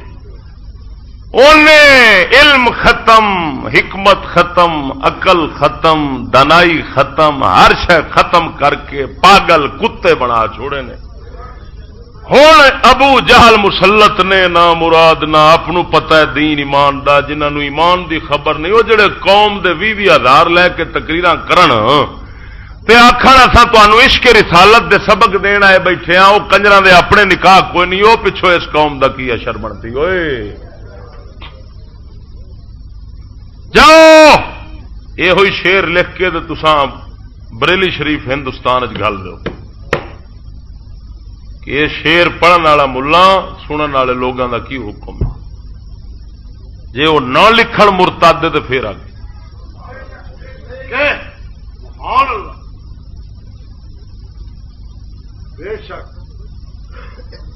انہیں علم ختم حکمت ختم عقل ختم دنائی ختم ہر شے ختم کر کے پاگل کتے بنا چھوڑے نے. ہوں ابو جہل مسلط نے نہ مراد نہ اپنوں پتہ ہے دین ایمان دا جنہاں نو ایمان دی خبر نہیں وہ جڑے قوم دے 20,000 لے کے تقریراں کرن تے آخر اصا تمہوں عشق رسالت دے سبق دین آئے بیٹھے ہاں وہ کنجراں دے اپنے نکاح کوئی نہیں وہ پچھو اس قوم دا کی اشر بنتی ہوئے. جاؤ یہ ہوئی شیر لکھ کے تساں بریلی شریف ہندوستان گل دو کہ یہ شیر پڑھن والا ملا سنن والے لوگوں کا کی حکم ہے. جی وہ نہ لکھن مرتد تو پھر آ گئے.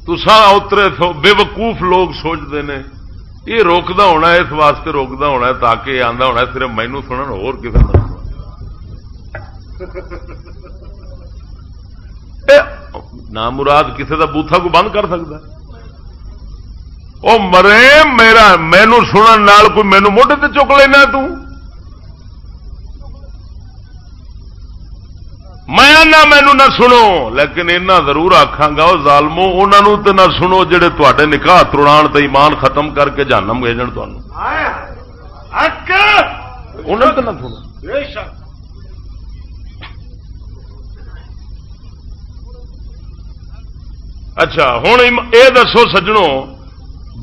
تساں اترے بے وقوف لوگ سوچتے ہیں یہ روکدا ہونا اس واسطے روکدا ہونا تاکہ آندا ہونا صرف مینوں سنن اور کسی نہ نہ مراد کسی دا بوتھا کو بند کر سکتا او مرے میرا مینوں سنن نال کوئی مینوں موڈے تے چک لینا تو میں نہ مینوں نہ سنو لیکن اینا ضرور آکھاں گا او ظالمو انہاں نوں تے نہ سنو جڑے تواڈے نکاح توڑان تے ایمان ختم کر کے جہنم بھیجن تانوں حق انہاں تے نہ سنو. بے شک اچھا ہوں یہ دسو سجنوں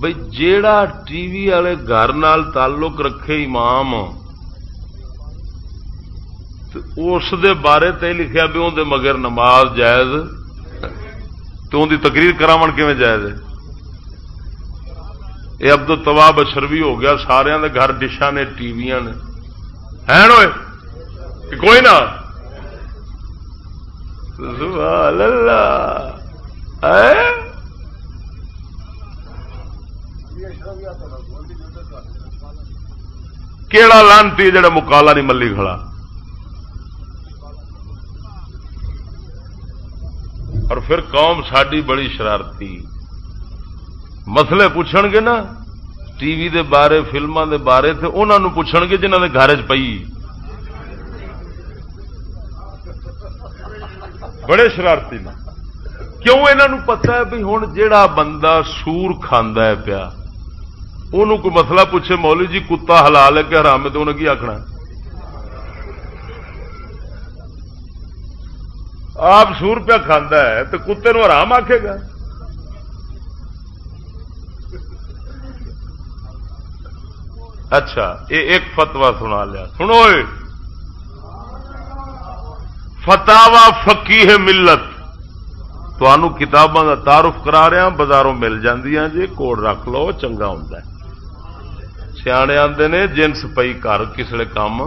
بھائی جیڑا ٹی وی والے گھر نال تعلق رکھے امام اس دے بارے تے لکھیا بھی اندر مگر نماز جائز تو ان دی تقریر کراون کیویں جائز ہے. یہ عبد التواب اشروی ہو گیا سارے دے گھر ڈشاں نے ٹی ویاں نے ہیں ہوئے کہ کوئی نہ سبحان اللہ کیڑا لانتی جڑا مکالا نہیں ملی کھڑا. اور پھر قوم ساری بڑی شرارتی مسئلے پوچھن گے نا ٹی وی دے بارے فلموں دے بارے تے انہاں نوں پوچھن گے جنہاں دے گھر چ پئی بڑے شرارتی نے. کیوں انہوں پتا ہے بھی ہوں جیڑا بندہ سور کھانا ہے پیا انہوں کوئی مسئلہ پوچھے مولوی جی کتا حلال ہے کہ حرام ہے تو انہیں کی آخنا آپ سور پیا کھانا ہے تو کتے نو حرام آکھے گا. اچھا یہ ایک فتوا سنا لیا سنو فتاوا فقیہ ملت تمہوں کتاباں کا تعارف کرا رہا بازاروں مل جاندیاں جی کوڑ رکھ لو چنگا ہوں سیانے آندے نے جنس پئی گھر کسلے کام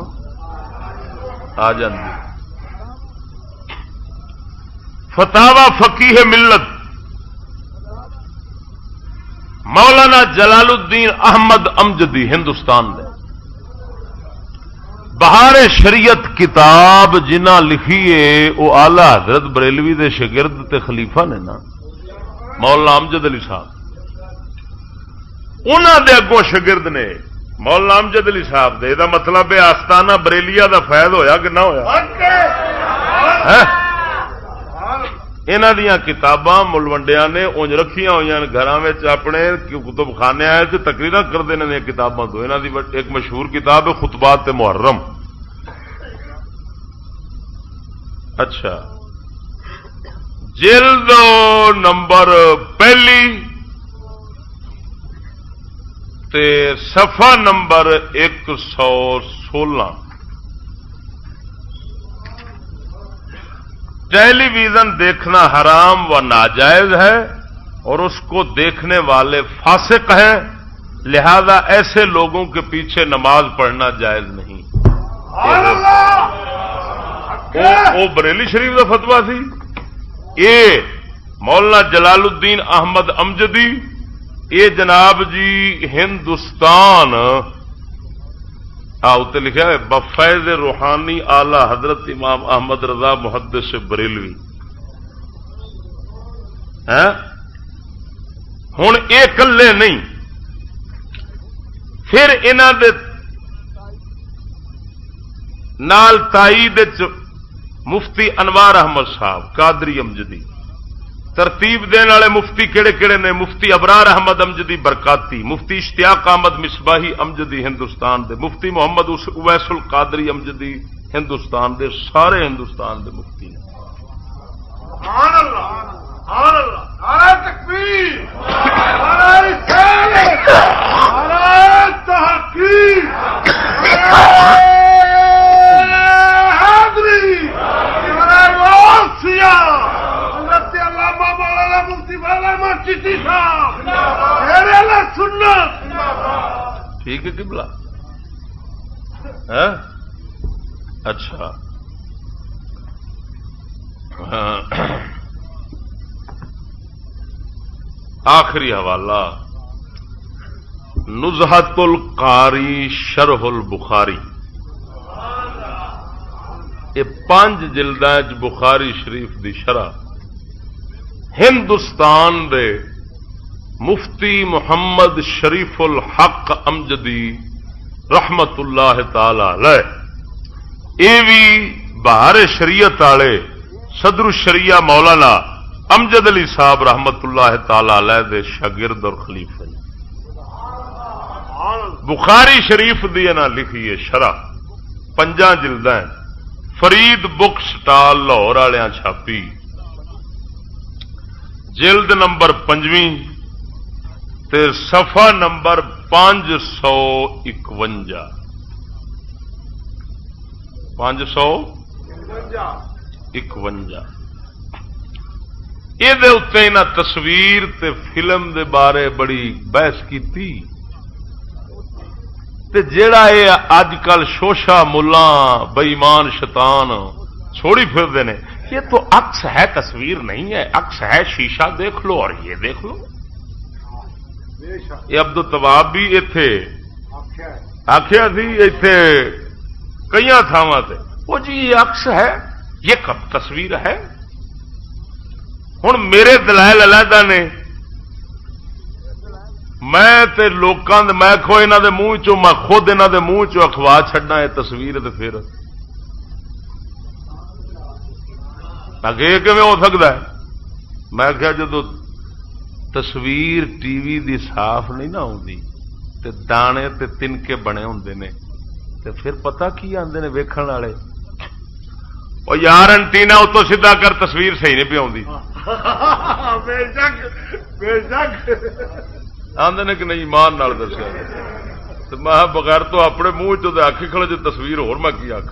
آ جاندی. فتاوا فقیہ ملت مولانا جلال الدین احمد امجدی ہندوستان دے بہار شریعت کتاب جنہ لکھیے وہ آلہ حضرت بریلوی دے شاگرد تے خلیفہ نے نا مولانا امجد علی صاحب. انہاں دے اگوں شاگرد نے مولانا امجد علی صاحب دے. دا مطلب ہے آستانہ بریلیا دا فیض ہویا کہ نہ ہویا؟ انہاں دیاں کتاباں ملوڈیا نے اونج رکھیاں ہوئی گھراں وچ اپنے کتب خانے آئے تو تقریراں کردے انہاں دیاں کتاباں تو. انہاں دی ایک مشہور کتاب ہے خطبات محرم. اچھا جلد نمبر پہلی تے صفحہ نمبر 116. ٹیلی ویژن دیکھنا حرام و ناجائز ہے اور اس کو دیکھنے والے فاسق ہیں، لہذا ایسے لوگوں کے پیچھے نماز پڑھنا جائز نہیں. وہ بریلی شریف کا فتوا سی. یہ مولانا جلال الدین احمد امجدی یہ جناب جی ہندوستان اتنے لکھا ہے بفیض روحانی آلہ حضرت امام احمد رضا محدث بریلوی. ہوں یہ کلے نہیں، پھر انہوں دے نال تائید مفتی انوار احمد صاحب قادری امجدی. ترتیب دین والے مفتی کہڑے کہڑے نے؟ مفتی ابرار احمد امجدی برکاتی، مفتی اشتیاق احمد مصباحی امجدی ہندوستان دے، مفتی محمد اویس القادری امجدی ہندوستان دے. سارے ہندوستان دے مفتی نے. سبحان اللہ سبحان اللہ. نعرہ تکبیر، نعرہ رسالت، نعرہ تحقیق، حاضری، نعرہ غوثیہ، حضرت علامہ مولانا مفتی مولانا چشتی صاحب، شیر اہل سنت. ٹھیک ہے قبلہ. اچھا آخری حوالہ نزہت القاری شرح البخاری. یہ 5 جلداں بخاری شریف دی شرح ہندوستان دے مفتی محمد شریف الحق امجدی رحمت اللہ تعالی علیہ. یہ بھی بہار شریعت والے صدر الشریعہ مولانا امجد علی صاحب رحمت اللہ تعالی علیہ دے شاگرد اور خلیفہ. بخاری شریف دی نہ لکھی ہے شرح 5 جلداں فرید بک سٹال لاہور والے چھاپی. جلد نمبر 5 تے صفحہ نمبر 551. 551 یہ تصویر تے فلم دے بارے بڑی بحث کی. جیڑا یہ اج کل شوشا ملا بےمان شیطان چھوڑی پھرتے ہیں، یہ تو عکس ہے، تصویر نہیں ہے. عکس ہے، شیشہ دیکھ لو اور یہ دیکھ لو. یہ عبد التواب بھی اتے آخیا سی، اتے کئی تھاواں تے وہ جی یہ عکس ہے، یہ کب تصویر ہے. ہوں میرے دلائل علیحدہ نے، میں تے لوکاں دے میں کھو انہاں دے منہ چوں میں خود انہاں دے منہ چوں اخوا چھڈنا ہے تصویر تے پھر یہ ہو سکتا ہے. میں کہا جدو تصویر ٹی وی دی صاف نہیں نہ آتی تے دانے تے تنکے بنے ہوندے نے تے پھر پتہ کی آندے نے ویکھن والے، او یار انٹینا اتوں سیدھا کر تصویر صحیح نہیں پی آندی. بے شک بے شک آندے نے کہ نہیں ایمان نال دسیا تے میں بغیر تو اپنے منہ چوں تے آکھی کھڑے جو تصویر ہور میں کی آکھ.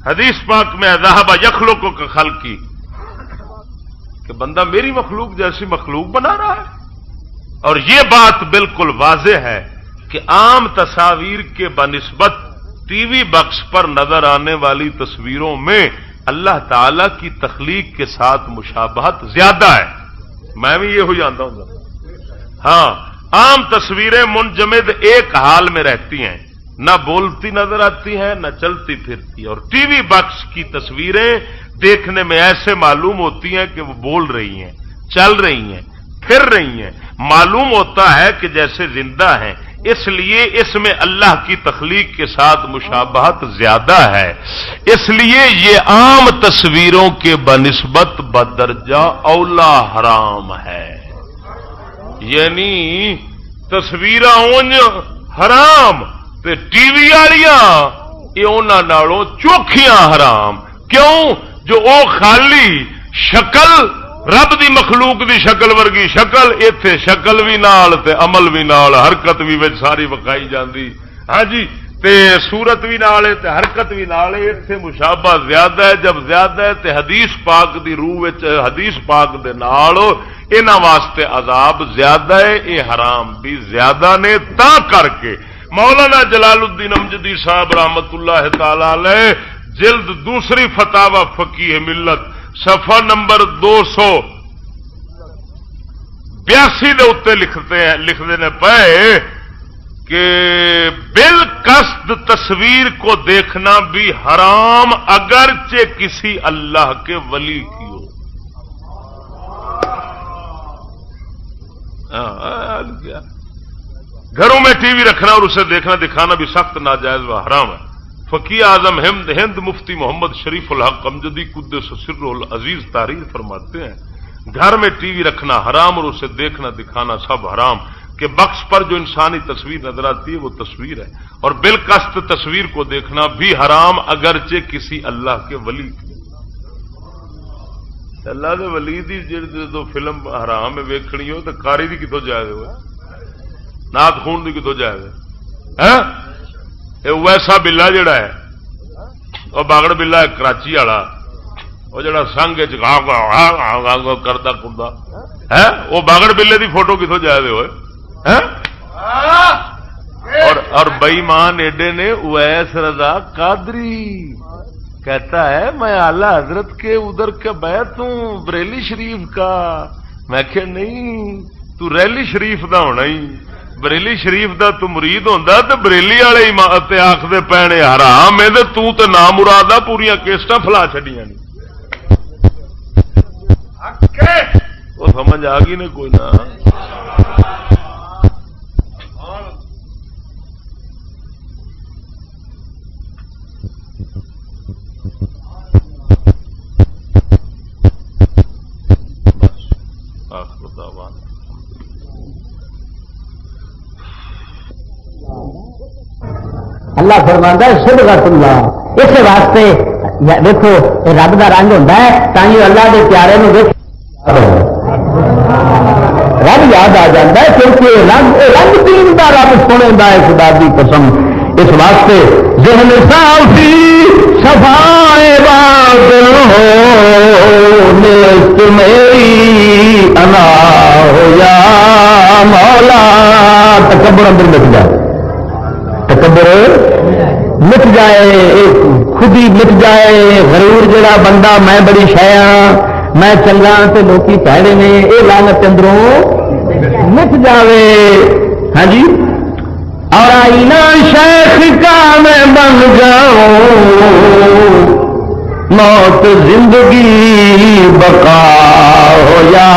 حدیث پاک میں ذهب یخلق کا خلقی کہ بندہ میری مخلوق جیسی مخلوق بنا رہا ہے. اور یہ بات بالکل واضح ہے کہ عام تصاویر کے بنسبت ٹی وی باکس پر نظر آنے والی تصویروں میں اللہ تعالی کی تخلیق کے ساتھ مشابہت زیادہ ہے. میں بھی یہ ہو جانتا ہوں. ہاں عام تصویریں منجمد ایک حال میں رہتی ہیں، نہ بولتی نظر آتی ہیں نہ چلتی پھرتی، اور ٹی وی باکس کی تصویریں دیکھنے میں ایسے معلوم ہوتی ہیں کہ وہ بول رہی ہیں، چل رہی ہیں، پھر رہی ہیں، معلوم ہوتا ہے کہ جیسے زندہ ہیں. اس لیے اس میں اللہ کی تخلیق کے ساتھ مشابہت زیادہ ہے. اس لیے یہ عام تصویروں کے بنسبت بدرجہ اولا حرام ہے. یعنی تصویراں اونج حرام تے ٹی وی والیاں یہ انہاں نالوں چوکھیاں حرام. کیوں؟ جو او خالی شکل رب دی مخلوق دی شکل ورگی شکل، ایتھے شکل بھی نال تے عمل بھی نال، حرکت بھی وچ ساری وکھائی جاندی. ہاں جی، تے صورت بھی نال ہے تے حرکت بھی نال ہے. ایتھے مشابہ زیادہ ہے. جب زیادہ ہے تے حدیث پاک دی روح وچ حدیث پاک دے نال انہاں واسطے عذاب زیادہ ہے، یہ حرام بھی زیادہ نے. تا کر کے مولانا جلال الدین امجدی صاحب رحمت اللہ تعالی علیہ جلد دوسری فتاوی فقیہ ملت صفحہ نمبر 282 دے اتنے لکھتے ہیں پے کہ بالقصد تصویر کو دیکھنا بھی حرام اگرچہ کسی اللہ کے ولی کی ہو. گھروں میں ٹی وی رکھنا اور اسے دیکھنا دکھانا بھی سخت ناجائز و حرام ہے. فقیہ اعظم ہند مفتی محمد شریف الحق امجدی قدس سر العزیز تحریر فرماتے ہیں گھر میں ٹی وی رکھنا حرام اور اسے دیکھنا دکھانا سب حرام. کہ بکس پر جو انسانی تصویر نظر آتی ہے وہ تصویر ہے، اور بالقصد تصویر کو دیکھنا بھی حرام اگرچہ کسی اللہ کے ولی کی. اللہ دے ولی دی جو فلم حرام ہے ویکھنی ہو تو کاری دی کتوں جائز ہو، نات خون دی کتوں جائز ہے. ویسا بلا جڑا ہے وہ باگڑ بلا ہے کراچی والا، وہ جڑا سنگ کردا کردا ہے وہ باگڑ بلے دی فوٹو کتوں جائز ہوئے. اور بےمان ایڈے نے اویس رضا قادری کہتا ہے میں اعلی حضرت کے ادھر کا بیعت ہوں بریلی شریف کا. میں کہ نہیں، تو ریلی شریف دا ہونا ہی، بریلی شریف دا تو مرید ہوندا تے بریلی والے آخدے پینے حرام ہے تے تو نام مرادا پوریا کیسٹاں فلا چھڈیاں نہیں. وہ سمجھ آ گئی نے کوئی نہ. اللہ فرماندا ہے صبغۃ اللہ. اس واسطے دیکھو رب دا رنگ ہوتا ہے تاکہ اللہ دے پیارے نو دیکھ رب یاد آ جاتا ہے، کیونکہ رنگ دین دا رب سنے دا ہے. خدا دی قسم اس واسطے ذہن صافی صفائے باطن ہو نیست میری انا ہو یا مولا. تکبر اندر مٹ جائے، تکبر مٹ جائے، خود ہی مٹ جائے. غرور جڑا بندہ میں بڑی شایا میں چنگا تے لوکی پیڑے نے، یہ لعنت اندروں مٹ جاوے. ہاں جی، اور آئینہ شیخ کا میں بن جاؤں، موت زندگی بقا ہو یا